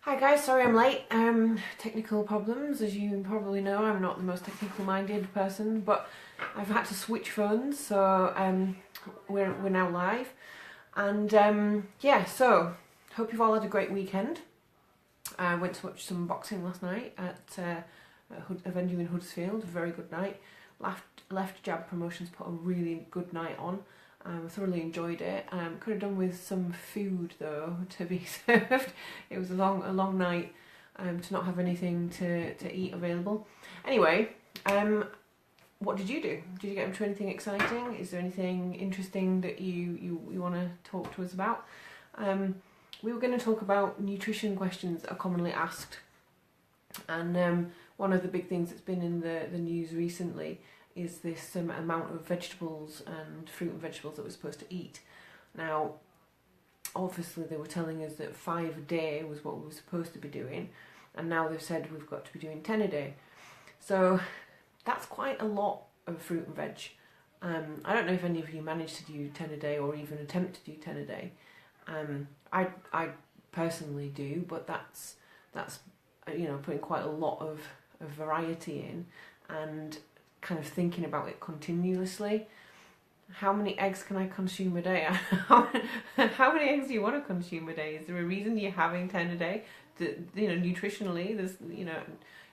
Hi guys, sorry I'm late. Technical problems, as you probably know, I'm not the most technical minded person, but I've had to switch phones, so we're now live. And yeah, so hope you've all had a great weekend. I went to watch some boxing last night at a venue in Huddersfield, a very good night. Left Jab Promotions put a really good night on. Thoroughly enjoyed it. Could have done with some food though to be served. It was a long night to not have anything to eat available. Anyway, what did you do? Did you get into anything exciting? Is there anything interesting that you want to talk to us about? We were going to talk about nutrition questions that are commonly asked, and one of the big things that's been in the news recently is this amount of vegetables and fruit and vegetables that we're supposed to eat. Now, obviously they were telling us that 5 a day was what we were supposed to be doing, and now they've said we've got to be doing 10 a day. So that's quite a lot of fruit and veg. I don't know if any of you manage to do 10 a day or even attempt to do 10 a day. I personally do, but that's putting quite a lot of variety in and kind of thinking about it continuously. How many eggs can I consume a day? How many eggs do you want to consume a day? Is there a reason you're having 10 a day? Nutritionally, there's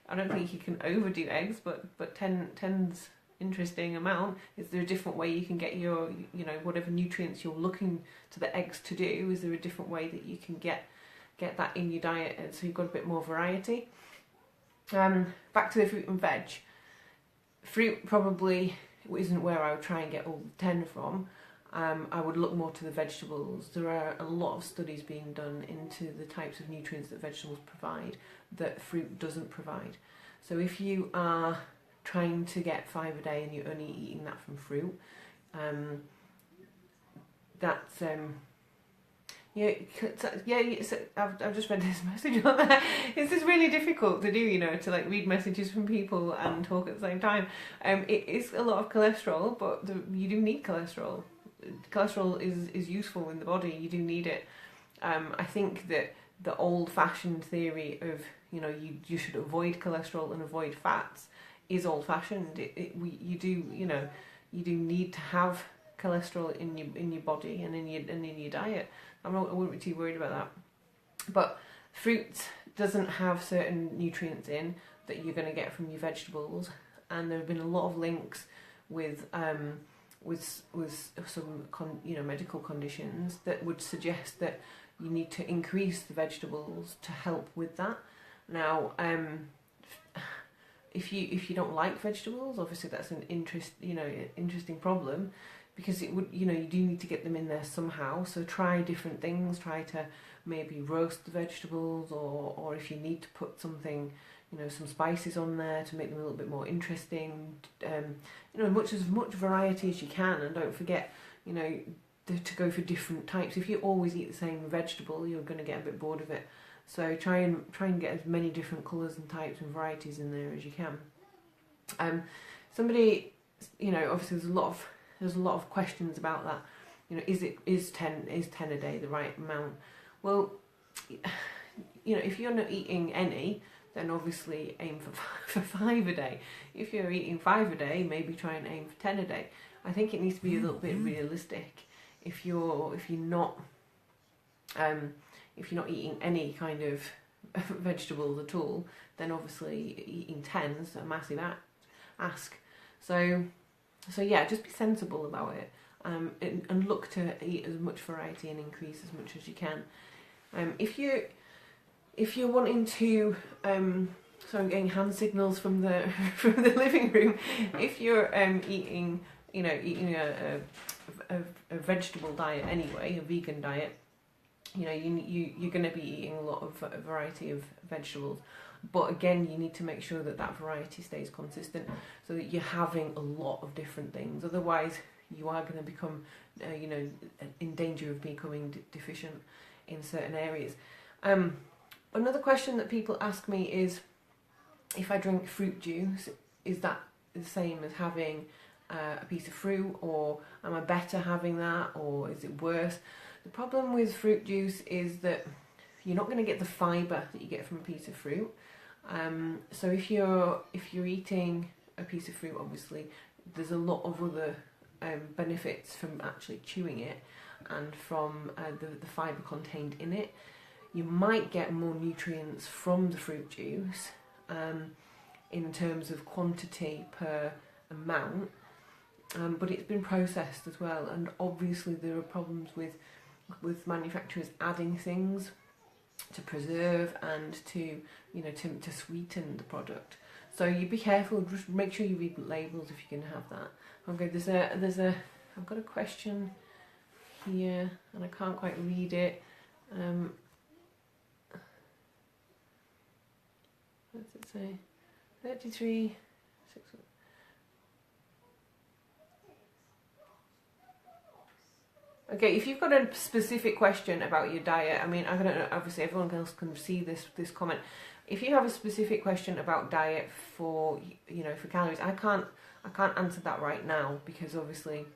I don't think you can overdo eggs, but 10's interesting amount. Is there a different way you can get your whatever nutrients you're looking to the eggs to do? Is there a different way that you can get that in your diet, and so you've got a bit more variety? Back to the fruit and veg. Fruit probably isn't where I would try and get all 10 from. I would look more to the vegetables. There are a lot of studies being done into the types of nutrients that vegetables provide that fruit doesn't provide. So if you are trying to get 5 a day and you're only eating that from fruit, that's I've just read this message on there. It's just really difficult to do, to like read messages from people and talk at the same time. It is a lot of cholesterol, but you do need cholesterol. Cholesterol is useful in the body. You do need it. I think that the old-fashioned theory of you should avoid cholesterol and avoid fats is old-fashioned. You do need to have cholesterol in your body and in your diet. I wouldn't be too worried about that. But fruit doesn't have certain nutrients in that you're going to get from your vegetables, and there have been a lot of links with some medical conditions that would suggest that you need to increase the vegetables to help with that. Now, if you don't like vegetables, obviously that's an interesting problem, because it would you do need to get them in there somehow. So try different things. Try to maybe roast the vegetables, or if you need to put something, some spices on there to make them a little bit more interesting. Much variety as you can, and don't forget to go for different types. If you always eat the same vegetable, you're going to get a bit bored of it. So try and get as many different colours and types and varieties in there as you can. Somebody, obviously there's a lot of questions about that. Is 10 a day the right amount? Well, if you're not eating any, then obviously aim for 5 a day. If you're eating 5 a day, maybe try and aim for 10 a day. I think it needs to be a little bit realistic. If you're not eating any kind of vegetables at all, then obviously eating 10's a massive ask. So yeah, just be sensible about it, and look to eat as much variety and increase as much as you can. If you're wanting to, so I'm getting hand signals from the living room. If you're eating a vegetable diet anyway, a vegan diet, you're going to be eating a lot of variety of vegetables. But again, you need to make sure that variety stays consistent, so that you're having a lot of different things. Otherwise, you are going to become, in danger of becoming deficient in certain areas. Another question that people ask me is, if I drink fruit juice, is that the same as having a piece of fruit, or am I better having that, or is it worse? The problem with fruit juice is that you're not going to get the fibre that you get from a piece of fruit. So if you're eating a piece of fruit, obviously there's a lot of other benefits from actually chewing it and from the fibre contained in it. You might get more nutrients from the fruit juice in terms of quantity per amount, but it's been processed as well, and obviously there are problems with manufacturers adding things to preserve and to to sweeten the product. So you be careful, just make sure you read the labels if you can have that. Okay, I've got a question here and I can't quite read it. What does it say? 33, 6. Okay, if you've got a specific question about your diet, I mean, I don't know, obviously everyone else can see this comment. If you have a specific question about diet for calories, I can't answer that right now, because obviously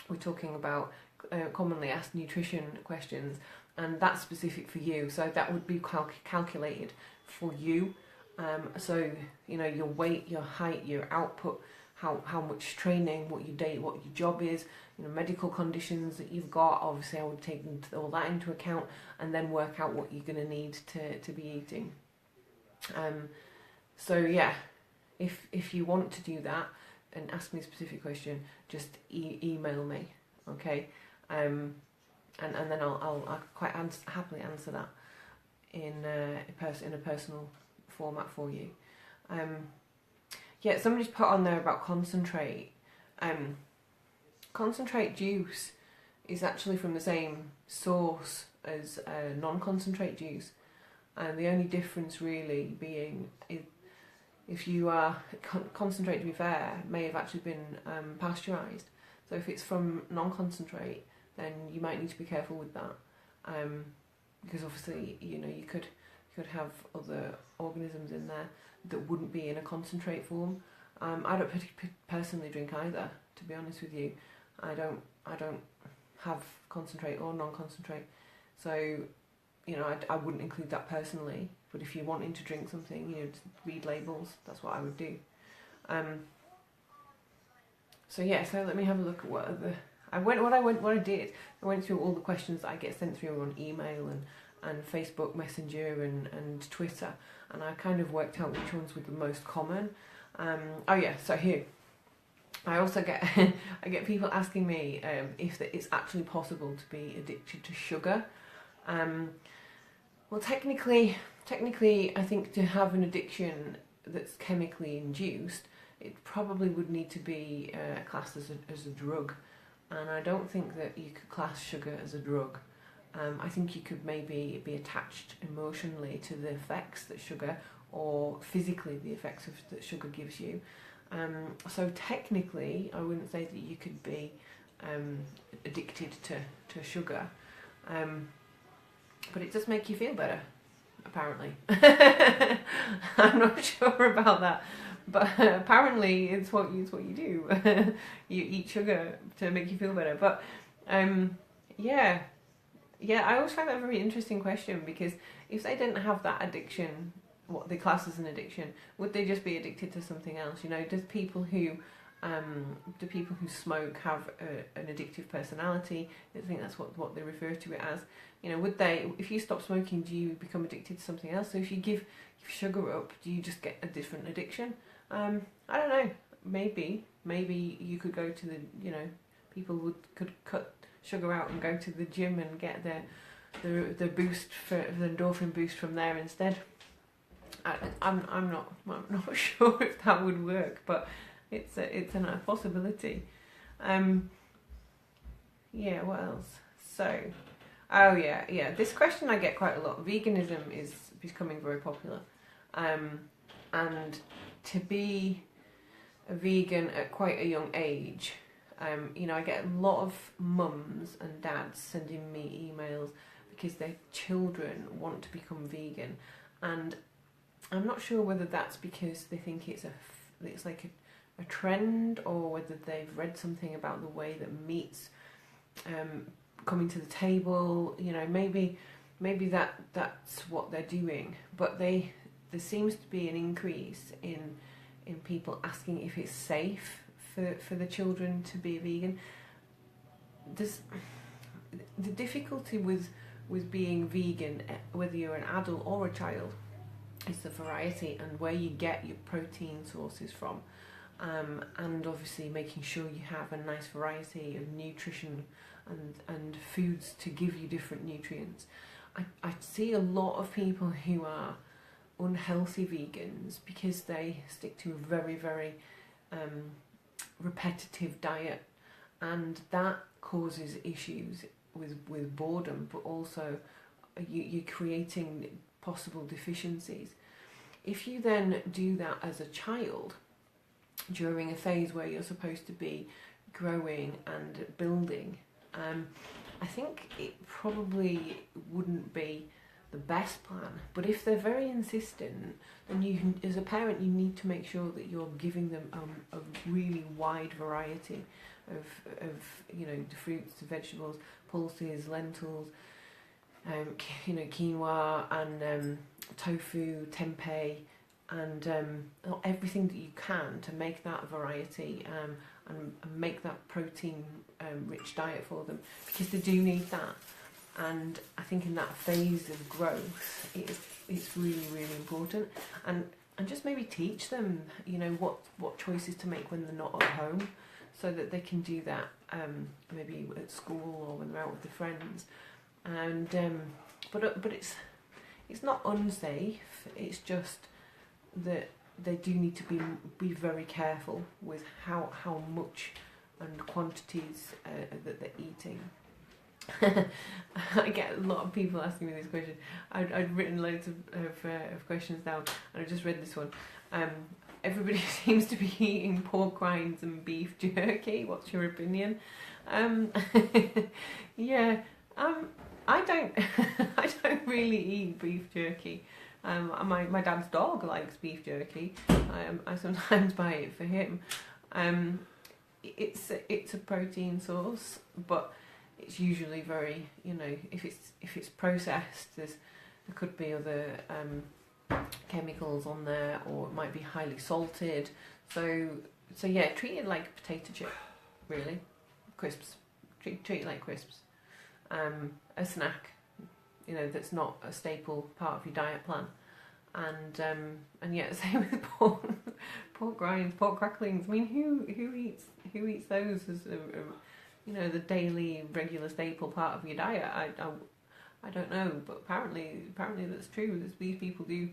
we're talking about commonly asked nutrition questions, and that's specific for you, so that would be calculated for you. So your weight, your height, your output, how much training, what your job is, medical conditions that you've got. Obviously I would take all that into account and then work out what you're going to need to be eating. So yeah, if you want to do that and ask me a specific question, just email me, okay? And then I'll quite happily answer that in a personal format for you. Yeah, somebody's put on there about concentrate. Concentrate juice is actually from the same source as non-concentrate juice, and the only difference really being if you are concentrate, to be fair, may have actually been pasteurised. So if it's from non-concentrate, then you might need to be careful with that, because obviously you could have other organisms in there that wouldn't be in a concentrate form. I don't personally drink either, to be honest with you. I don't have concentrate or non-concentrate, so I wouldn't include that personally. But if you're wanting to drink something, just read labels. That's what I would do. So yeah, so let me have a look at what I did. I went through all the questions that I get sent through on email and Facebook Messenger and Twitter, and I kind of worked out which ones were the most common. Oh yeah, so here I also get I get people asking me if it's actually possible to be addicted to sugar. Well, technically, I think to have an addiction that's chemically induced, it probably would need to be classed as a drug, and I don't think that you could class sugar as a drug. I think you could maybe be attached emotionally to the effects that sugar, or physically the effects that sugar gives you. So technically, I wouldn't say that you could be addicted to sugar, but it does make you feel better, apparently. I'm not sure about that, but apparently it's what you do. You eat sugar to make you feel better. But yeah, I always find that a very interesting question, because if they didn't have that addiction, what they class as an addiction, would they just be addicted to something else? Do people who smoke have an addictive personality? I think that's what they refer to it as. Would they, if you stop smoking, do you become addicted to something else? So if you give sugar up, do you just get a different addiction? I don't know. Maybe you could go to the, people could cut sugar out and go to the gym and get the boost for the endorphin boost from there instead. I'm not sure if that would work, but it's a possibility. Yeah, what else? So, oh yeah, this question I get quite a lot. Veganism is becoming very popular, and to be a vegan at quite a young age, I get a lot of mums and dads sending me emails because their children want to become vegan, and I'm not sure whether that's because they think it's like a trend, or whether they've read something about the way that meat's coming to the table. Maybe maybe that's what they're doing, but there seems to be an increase in people asking if it's safe for the children to be vegan. There's the difficulty with being vegan, whether you're an adult or a child, is the variety and where you get your protein sources from, and obviously making sure you have a nice variety of nutrition and foods to give you different nutrients. I see a lot of people who are unhealthy vegans because they stick to a very, very repetitive diet, and that causes issues with boredom, but also you're creating possible deficiencies. If you then do that as a child during a phase where you're supposed to be growing and building, I think it probably wouldn't be the best plan. But if they're very insistent, then you can, as a parent, you need to make sure that you're giving them a really wide variety of the fruits, the vegetables, pulses, lentils, quinoa and tofu, tempeh, and everything that you can to make that variety and make that protein rich diet for them, because they do need that. And I think in that phase of growth, it's really, really important. And just maybe teach them, what choices to make when they're not at home, so that they can do that maybe at school or when they're out with their friends. And but it's not unsafe. It's just that they do need to be very careful with how much and quantities that they're eating. I get a lot of people asking me this question. I'd written loads of questions down, and I just read this one. Everybody seems to be eating pork rinds and beef jerky. What's your opinion? Yeah, I don't I don't really eat beef jerky. My dad's dog likes beef jerky. I sometimes buy it for him. It's a protein source, but it's usually very, if it's processed, there could be other chemicals on there, or it might be highly salted. So yeah, treat it like a potato chip, really. Crisps. Treat it like crisps. A snack, that's not a staple part of your diet plan. And yeah, same with pork rinds, pork cracklings. I mean, who eats those as the daily regular staple part of your diet? I don't know, but apparently that's true. These people do.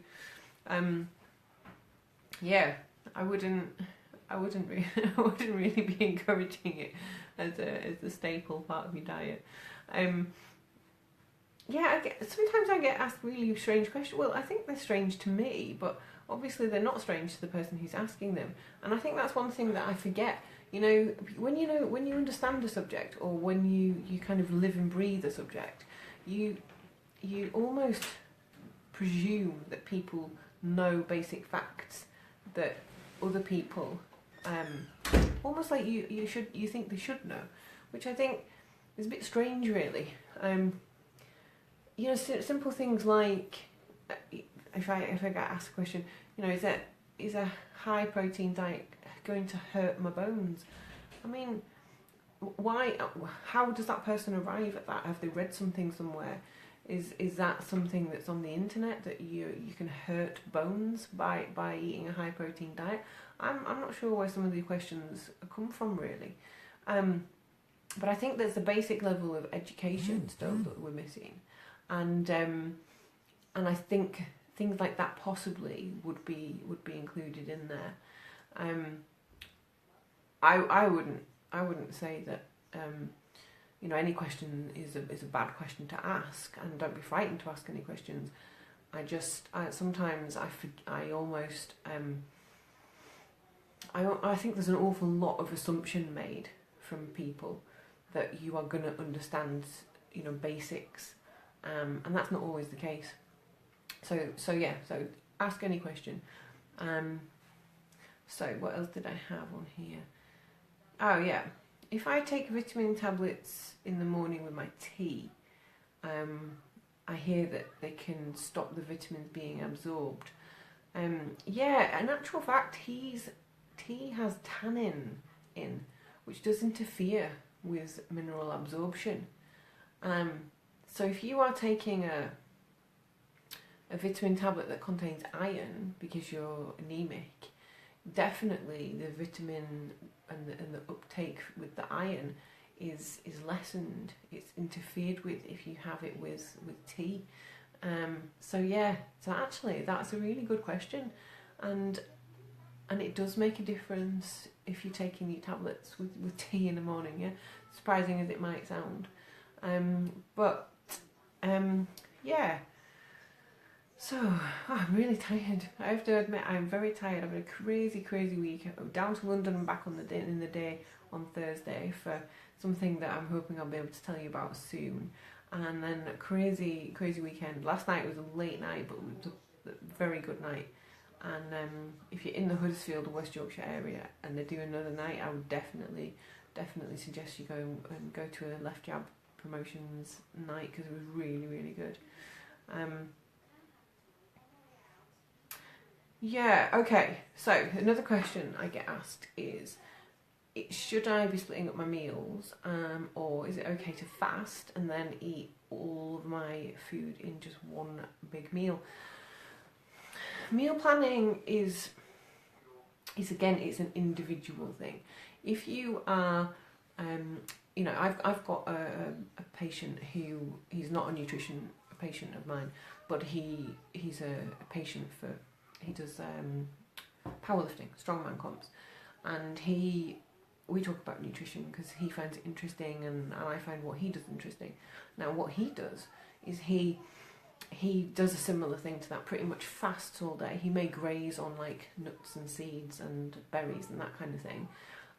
Yeah, I wouldn't really be encouraging it as a staple part of your diet. Yeah, sometimes I get asked really strange questions. Well, I think they're strange to me, but obviously they're not strange to the person who's asking them. And I think that's one thing that I forget. When you understand a subject, or when you kind of live and breathe a subject, you almost presume that people know basic facts that other people almost like you think they should know, which I think is a bit strange, really. Simple things like, if I get asked a question, is a high protein diet going to hurt my bones? I mean, why? How does that person arrive at that? Have they read something somewhere? Is that something that's on the internet, that you can hurt bones by eating a high protein diet? I'm not sure where some of the questions come from, really. But I think there's a basic level of education still that we're missing, and I think things like that possibly would be included in there. I wouldn't say that any question is a bad question to ask, and don't be frightened to ask any questions. Sometimes I think there's an awful lot of assumption made from people that you are going to understand, basics, and that's not always the case. So ask any question. So what else did I have on here? Oh yeah, if I take vitamin tablets in the morning with my tea, I hear that they can stop the vitamins being absorbed. Yeah, in actual fact, tea has tannin in, which does interfere with mineral absorption. So if you are taking a vitamin tablet that contains iron because you're anemic, definitely the vitamin and the uptake with the iron is lessened. It's interfered with if you have it with tea. So yeah, so actually that's a really good question, and it does make a difference if you're taking the tablets with tea in the morning. Yeah, surprising as it might sound, but yeah. So, I'm really tired. I have to admit, I'm very tired. I've had a crazy week. I'm down to London and back in the day on Thursday for something that I'm hoping I'll be able to tell you about soon. And then a crazy weekend. Last night was a late night, but it was a very good night. And if you're in the Huddersfield or West Yorkshire area and they do another night, I would definitely suggest you go and go to a Left Jab Promotions night, because it was really good. Yeah, okay. So, another question I get asked is, should I be splitting up my meals, or is it okay to fast and then eat all of my food in just one big meal? Meal planning is again, it's an individual thing. If you are, I've got a patient who, he's not a nutrition patient of mine, but he's a patient for, he does powerlifting, strongman comps, and we talk about nutrition because he finds it interesting, and I find what he does interesting. Now, what he does is he does a similar thing to that, pretty much fasts all day. He may graze on like nuts and seeds and berries and that kind of thing,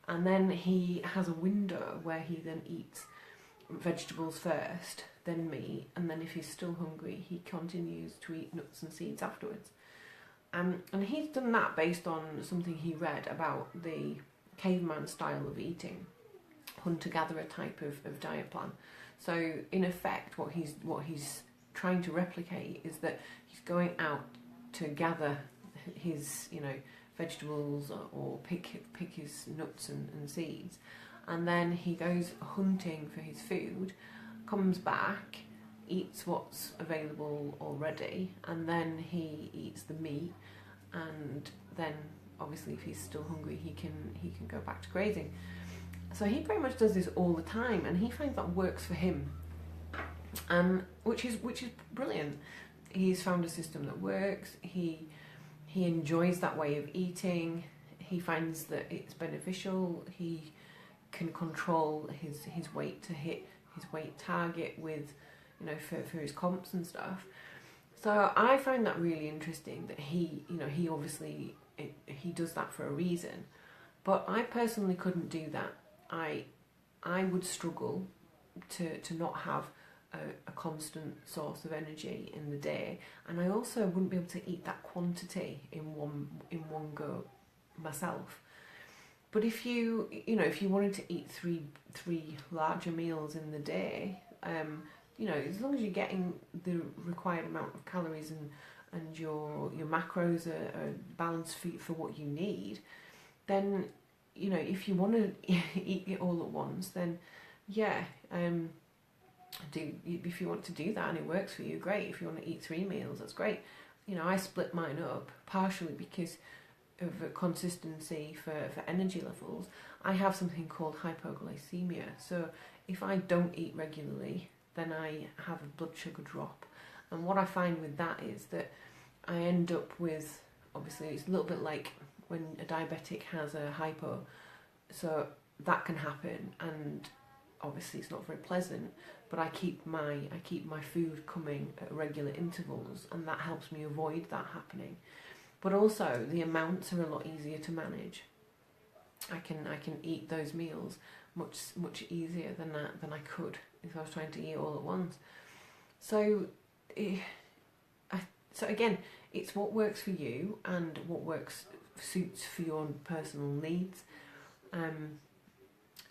and then he has a window where he then eats vegetables first, then meat, and then if he's still hungry, he continues to eat nuts and seeds afterwards. And he's done that based on something he read about the caveman style of eating, hunter-gatherer type of diet plan. So in effect, what he's trying to replicate is that he's going out to gather his vegetables or pick his nuts and seeds, and then he goes hunting for his food, comes back, eats what's available already, and then he eats the meat, and then obviously if he's still hungry he can go back to grazing. So he pretty much does this all the time, and he finds that works for him, which is brilliant. He's found a system that works. He enjoys that way of eating. He finds that it's beneficial. He can control his weight to hit his weight target with, for his comps and stuff. So I find that really interesting that he obviously he does that for a reason, but I personally couldn't do that. I would struggle to not have a constant source of energy in the day, and I also wouldn't be able to eat that quantity in one go myself. But if you wanted to eat three larger meals in the day, as long as you're getting the required amount of calories and your macros are balanced for what you need, then if you want to eat it all at once, then yeah, if you want to do that and it works for you, great. If you want to eat 3 meals, that's great. I split mine up partially because of consistency for energy levels. I have something called hypoglycemia, so if I don't eat regularly, then I have a blood sugar drop, and what I find with that is that I end up with, obviously it's a little bit like when a diabetic has a hypo, so that can happen, and obviously it's not very pleasant, but I keep my food coming at regular intervals, and that helps me avoid that happening. But also the amounts are a lot easier to manage. I can eat those meals much easier than I could if I was trying to eat all at once. So again, it's what works for you and what suits for your personal needs.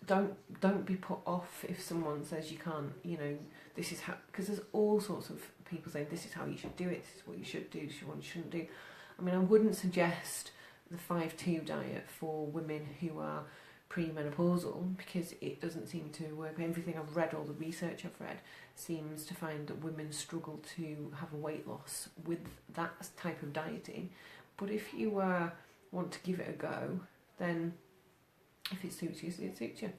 don't be put off if someone says you can't, you know, this is how, because there's all sorts of people saying this is how you should do it, this is what you should do, this is what you shouldn't do. I mean, I wouldn't suggest the 5-2 diet for women who are premenopausal, because it doesn't seem to work. Everything I've read, all the research I've read, seems to find that women struggle to have a weight loss with that type of dieting. But if you want to give it a go, then if it suits you, it suits you.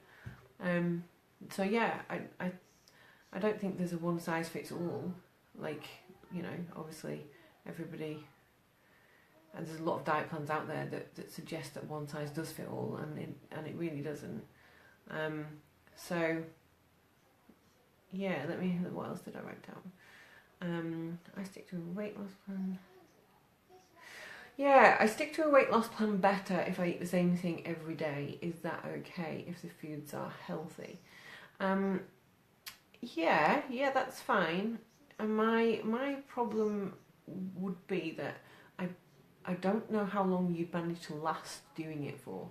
So yeah, I don't think there's a one size fits all. Like, you know, obviously everybody, and there's a lot of diet plans out there that suggest that one size does fit all, and it really doesn't. So yeah, what else did I write down? I stick to a weight loss plan. Yeah, I stick to a weight loss plan better if I eat the same thing every day. Is that okay if the foods are healthy? Yeah, that's fine. And my problem would be that I don't know how long you'd manage to last doing it for.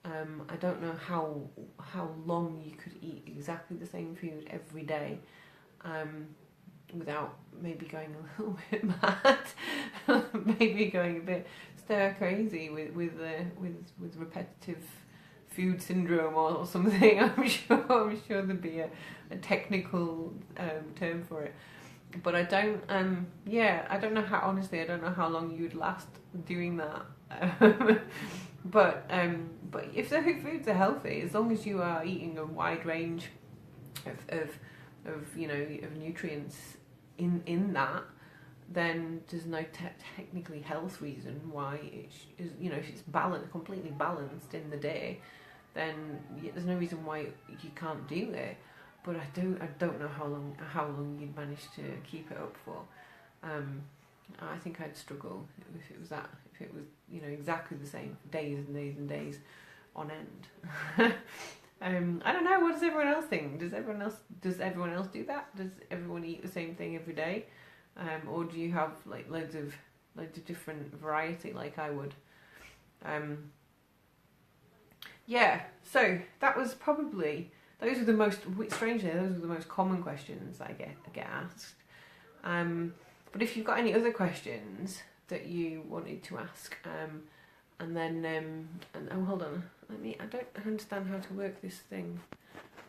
I don't know how long you could eat exactly the same food every day, without maybe going a little bit mad, maybe going a bit stir crazy with repetitive food syndrome or something. I'm sure there'd be a technical term for it. But I don't I don't know how long you'd last doing that. But if the foods are healthy, as long as you are eating a wide range of you know, of nutrients in that, then there's no technically health reason why it is, you know, if it's completely balanced in the day, then there's no reason why you can't do it. But I don't know how long you'd manage to keep it up for. I think I'd struggle if it was you know, exactly the same days and days and days on end. I don't know. What does everyone else think? Does everyone else do that? Does everyone eat the same thing every day, or do you have like loads of different variety like I would? Yeah. So that was probably, those are the most common questions that I get asked. But if you've got any other questions that you wanted to ask, and then hold on, I don't understand how to work this thing.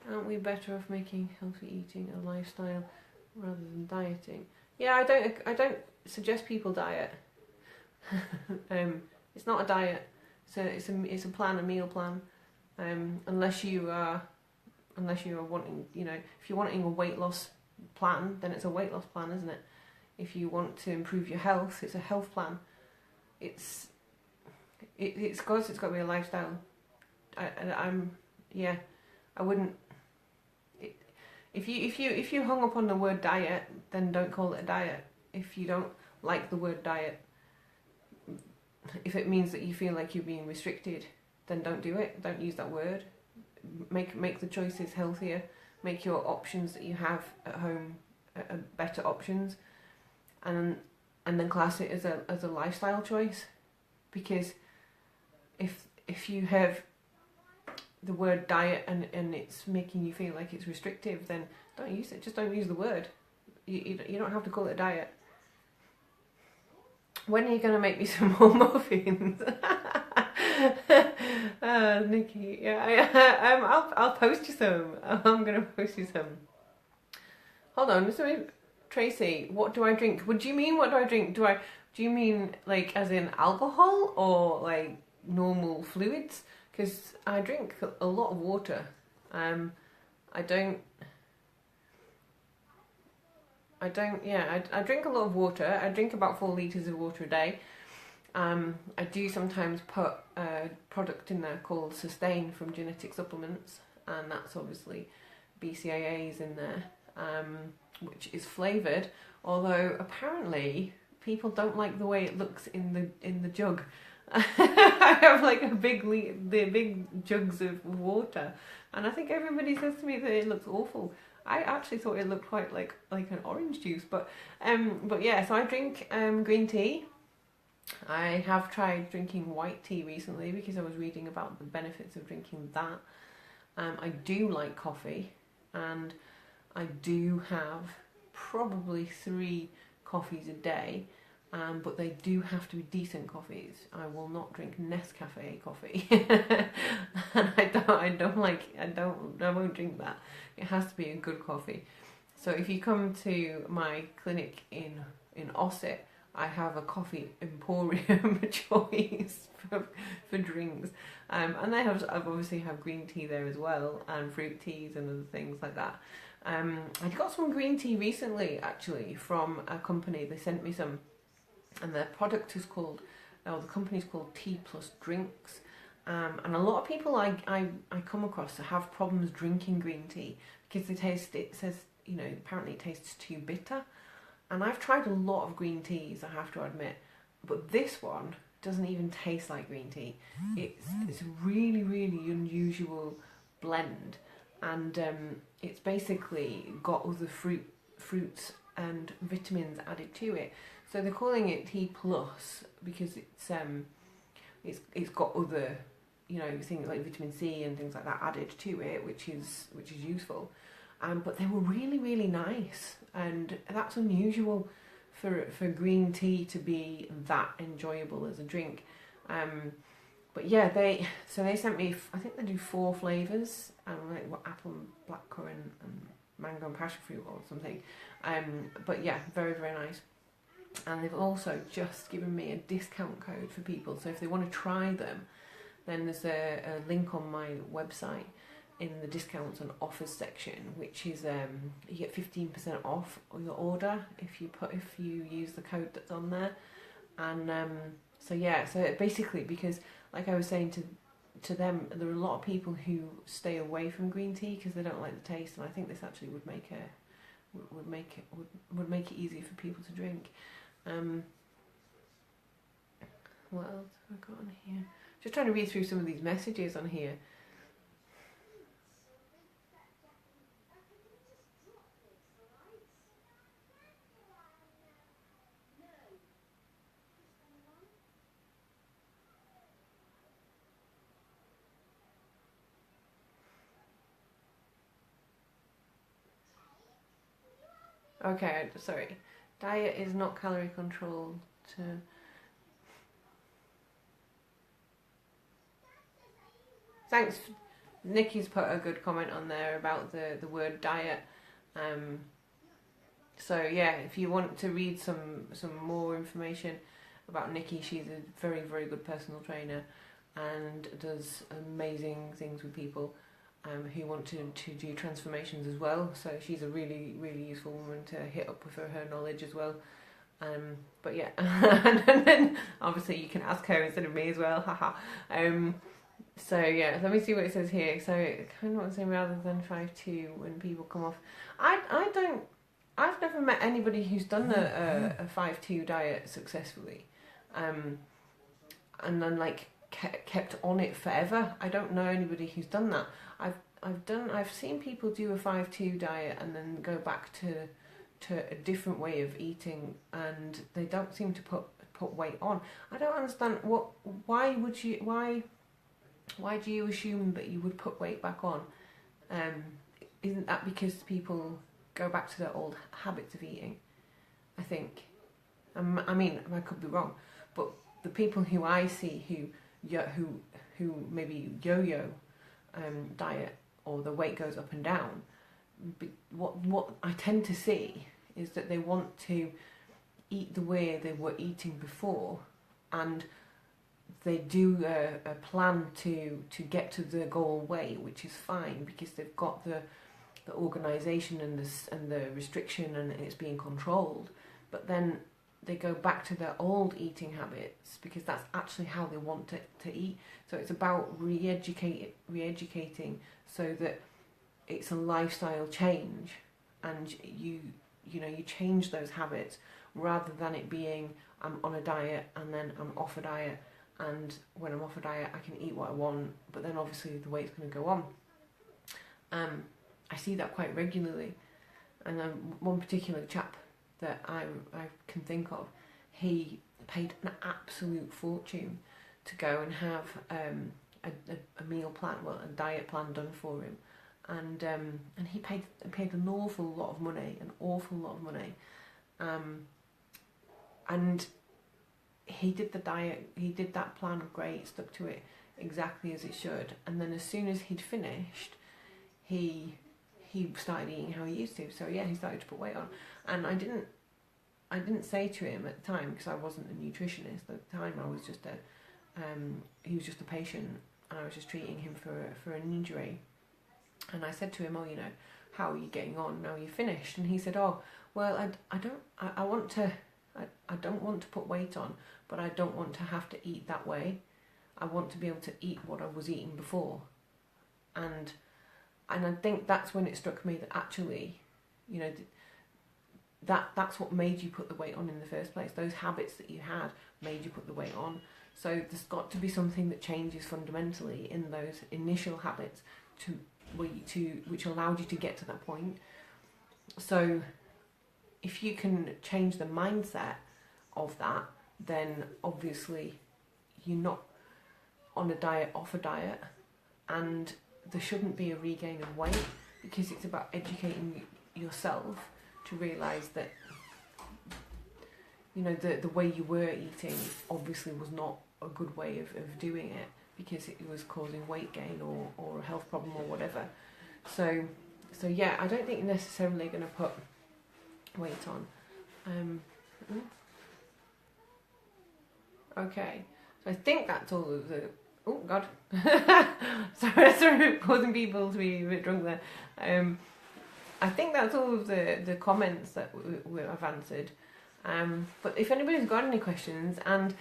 Aren't we better off making healthy eating a lifestyle rather than dieting? Yeah, I don't suggest people diet. It's not a diet. It's a plan, a meal plan. Unless you are wanting, you know, if you're wanting a weight loss plan, then it's a weight loss plan, isn't it? If you want to improve your health, it's a health plan. It's got to be a lifestyle. I wouldn't. If you hung up on the word diet, then don't call it a diet. If you don't like the word diet, if it means that you feel like you're being restricted, then don't do it. Don't use that word. Make the choices healthier. Make your options that you have at home better options, and then class it as a lifestyle choice. Because if you have the word diet and it's making you feel like it's restrictive, then don't use it. Just don't use the word. You don't have to call it a diet. When are you going to make me some more muffins? Nikki, yeah, I'll post you some. I'm going to post you some. Hold on, so Tracy, what do I drink? What do you mean, what do I drink? Do you mean like as in alcohol or like normal fluids? Because I drink a lot of water. I drink a lot of water. I drink about 4 litres of water a day. I do sometimes put a product in there called Sustain from Genetic Supplements, and that's obviously BCAAs in there, which is flavoured, although apparently people don't like the way it looks in the jug. I have like the big jugs of water, and I think everybody says to me that it looks awful. I actually thought it looked quite like an orange juice, but yeah. So I drink green tea. I have tried drinking white tea recently because I was reading about the benefits of drinking that. I do like coffee, and I do have probably 3 coffees a day, but they do have to be decent coffees. I will not drink Nescafe coffee, and I won't drink that. It has to be a good coffee. So if you come to my clinic in Ossett, I have a coffee emporium choice for drinks, and I've obviously have green tea there as well, and fruit teas and other things like that. I got some green tea recently, actually, from a company. They sent me some, and their product is called, or the company's called Tea Plus Drinks. And a lot of people I come across have problems drinking green tea because it says, you know, apparently it tastes too bitter. And I've tried a lot of green teas, I have to admit, but this one doesn't even taste like green tea. It's a really, really unusual blend, and it's basically got other fruits and vitamins added to it. So they're calling it Tea Plus because it's got other, you know, things like vitamin C and things like that added to it, which is useful. But they were really, really nice, and that's unusual for green tea to be that enjoyable as a drink. But yeah, they sent me, I think they do 4 flavours, like apple, and blackcurrant, and mango and passion fruit or something. But yeah, very, very nice. And they've also just given me a discount code for people, so if they want to try them, then there's a link on my website in the discounts and offers section, which is you get 15% off on your order if you use the code that's on there. And so basically, because like I was saying to them, there are a lot of people who stay away from green tea because they don't like the taste, and I think this actually would make it easier for people to drink. What else have I got on here? Just trying to read through some of these messages on here. Okay, sorry. Diet is not calorie control to... Thanks. Nikki's put a good comment on there about the word diet. So yeah, if you want to read some more information about Nikki, she's a very, very good personal trainer and does amazing things with people who want to do transformations as well. So she's a really, really useful woman to hit up with her knowledge as well. But yeah, and then obviously you can ask her instead of me as well, haha. So yeah, let me see what it says here. So kind of what I'm saying, rather than 5-2 when people come off. I've never met anybody who's done a 5-2 diet successfully, and then like kept on it forever. I don't know anybody who's done that. I've seen people do a 5-2 diet and then go back to a different way of eating, and they don't seem to put weight on. I don't understand why do you assume that you would put weight back on? Isn't that because people go back to their old habits of eating? I think. I mean, I could be wrong, but the people who I see who maybe yo-yo diet, or the weight goes up and down, what I tend to see is that they want to eat the way they were eating before, and they do a plan to get to the goal weight, which is fine because they've got the organisation and the restriction, and it's being controlled. But then they go back to their old eating habits because that's actually how they want to eat. So it's about re-educating so that it's a lifestyle change, and you change those habits rather than it being I'm on a diet and then I'm off a diet, and when I'm off a diet I can eat what I want, but then obviously the weight's going to go on. I see that quite regularly, and one particular chap that I can think of, he paid an absolute fortune to go and have a meal plan, well, a diet plan done for him, and he paid an awful lot of money, and he did the diet, he did that plan great, stuck to it exactly as it should, and then as soon as he'd finished, he started eating how he used to. So yeah, he started to put weight on, and I didn't say to him at the time, because I wasn't a nutritionist at the time. I was just he was just a patient, and I was just treating him for an injury. And I said to him, "Oh, you know, how are you getting on now you're finished?" And he said, "Oh, well, I don't want to put weight on, but I don't want to have to eat that way. I want to be able to eat what I was eating before." And I think that's when it struck me that actually, you know, that's what made you put the weight on in the first place. Those habits that you had made you put the weight on. So there's got to be something that changes fundamentally in those initial habits which allowed you to get to that point. So if you can change the mindset of that, then obviously you're not on a diet off a diet, and there shouldn't be a regain of weight, because it's about educating yourself to realise that, you know, the way you were eating obviously was not a good way of doing it, because it was causing weight gain or a health problem or whatever. So yeah, I don't think you're necessarily going to put weight on. Okay, so I think that's all of the... Oh God, sorry, causing people to be a bit drunk there. I think that's all of the comments that I've answered. But if anybody's got any questions, and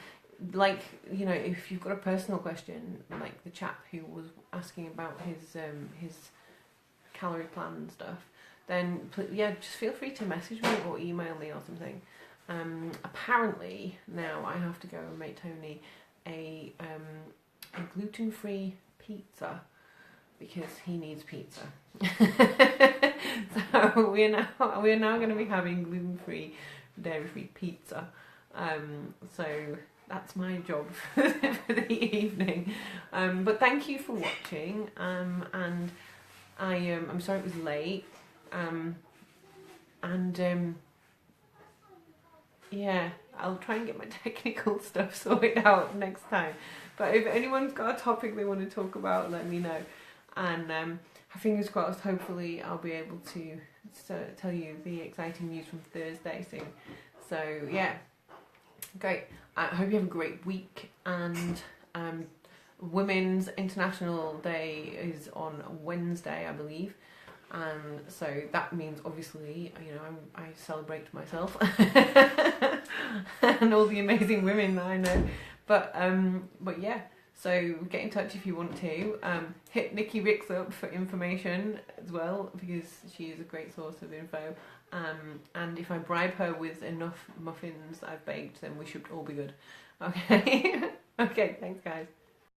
like, you know, if you've got a personal question, like the chap who was asking about his calorie plan and stuff, then yeah, just feel free to message me or email me or something. Apparently now I have to go and make Tony a gluten-free pizza, because he needs pizza. So we're now going to be having gluten-free, dairy-free pizza. So that's my job for the evening. But thank you for watching. And I'm sorry it was late. Yeah, I'll try and get my technical stuff sorted out next time. But if anyone's got a topic they want to talk about, let me know. And fingers crossed, hopefully I'll be able to tell you the exciting news from Thursday soon. So yeah, great. I hope you have a great week. And Women's International Day is on Wednesday, I believe. So that means obviously, you know, I celebrate myself and all the amazing women that I know. But yeah, so get in touch if you want to. Hit Nikki Ricks up for information as well, because she is a great source of info. And if I bribe her with enough muffins I've baked, then we should all be good. Okay. Okay, thanks guys.